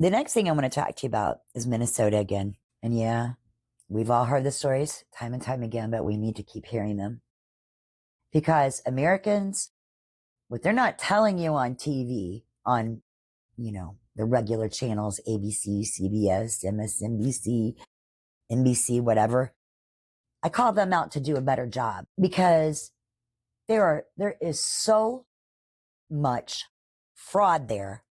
The next thing I want to talk to you about is Minnesota again. And yeah, we've all heard the stories time and time again, but we need to keep hearing them. Because Americans, what they're not telling you on TV, on, the regular channels, ABC, CBS, MSNBC, NBC, whatever, I call them out to do a better job because there is so much fraud there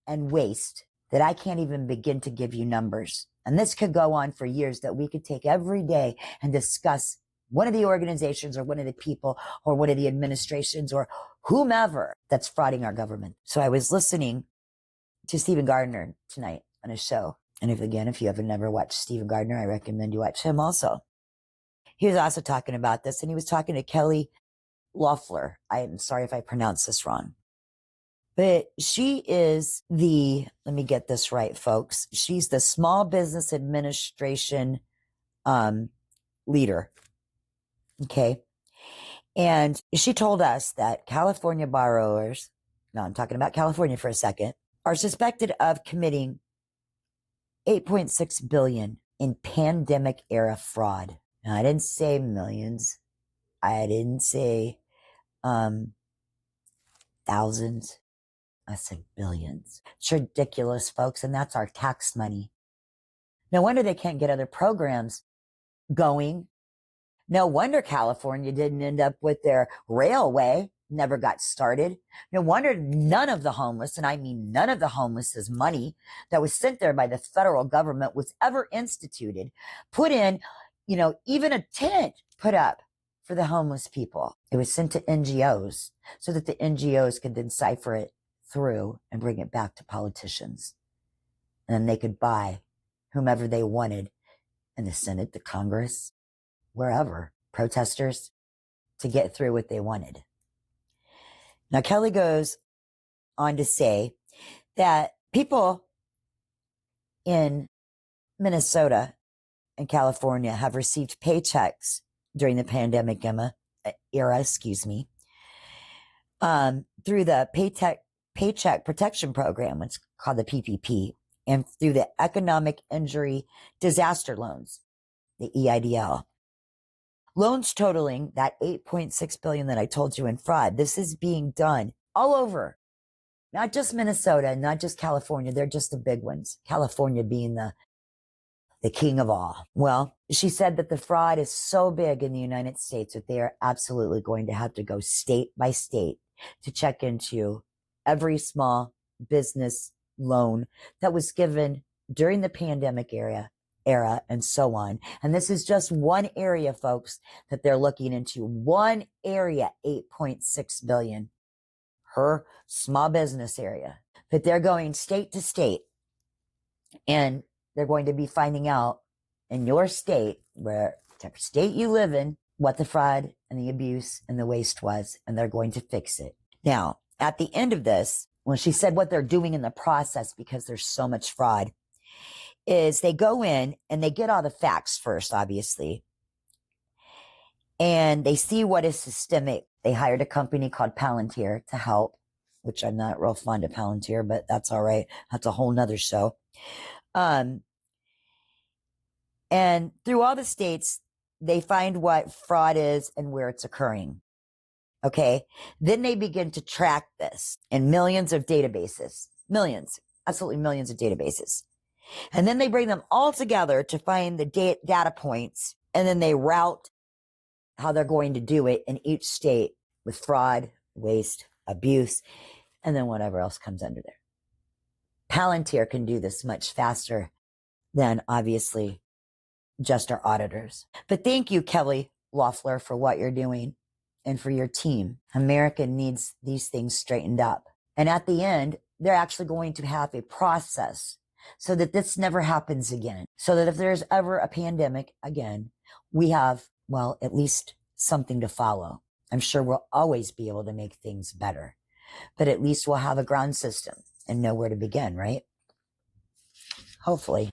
and waste that I can't even begin to give you numbers. And this could go on for years, that we could take every day and discuss one of the organizations or one of the people or one of the administrations or whomever that's frauding our government. So I was listening to Stephen Gardner tonight on a show. And if you haven't never watched Stephen Gardner, I recommend you watch him also. He was also talking about this, and he was talking to Kelly Loeffler. I'm sorry if I pronounced this wrong. But she is let me get this right, folks. She's the Small Business Administration leader. Okay. And she told us that California borrowers, now I'm talking about California for a second, are suspected of committing $8.6 billion in pandemic era fraud. Now, I didn't say millions. I didn't say thousands. I said billions. It's ridiculous, folks, and that's our tax money. No wonder they can't get other programs going. No wonder California didn't end up with their railway, never got started. No wonder none of the homeless, and I mean none of the homeless's money that was sent there by the federal government was ever instituted, put in, even a tent put up for the homeless people. It was sent to NGOs so that the NGOs could then cipher it through and bring it back to politicians. And then they could buy whomever they wanted in the Senate, the Congress, wherever, protesters, to get through what they wanted. Now, Kelly goes on to say that people in Minnesota and California have received paychecks during the pandemic era, through the Paycheck Protection Program, it's called the PPP, and through the Economic Injury Disaster Loans, the EIDL. Loans totaling that $8.6 billion that I told you in fraud. This is being done all over, not just Minnesota, not just California. They're just the big ones. California being the king of all. Well, she said that the fraud is so big in the United States that they are absolutely going to have to go state by state to check into every small business loan that was given during the pandemic era and so on. And this is just one area, folks, that they're looking into. One area, $8.6 billion, her small business area. But they're going state to state, and they're going to be finding out in your state, whatever state you live in, what the fraud and the abuse and the waste was, and they're going to fix it. Now, at the end of this, when she said what they're doing in the process, because there's so much fraud, is they go in and they get all the facts first, obviously, and they see what is systemic. They hired a company called Palantir to help, which I'm not real fond of Palantir, but that's all right. That's a whole nother show. And through all the states, they find what fraud is and where it's occurring. Okay. Then they begin to track this in millions of databases, absolutely millions of databases. And then they bring them all together to find the data points, and then they route how they're going to do it in each state with fraud, waste, abuse, and then whatever else comes under there. Palantir can do this much faster than, obviously, just our auditors. But thank you, Kelly Loeffler, for what you're doing and for your team. America needs these things straightened up. And at the end, they're actually going to have a process so that this never happens again. So that if there's ever a pandemic again, we have, well, at least something to follow. I'm sure we'll always be able to make things better, but at least we'll have a ground system and know where to begin, right? Hopefully.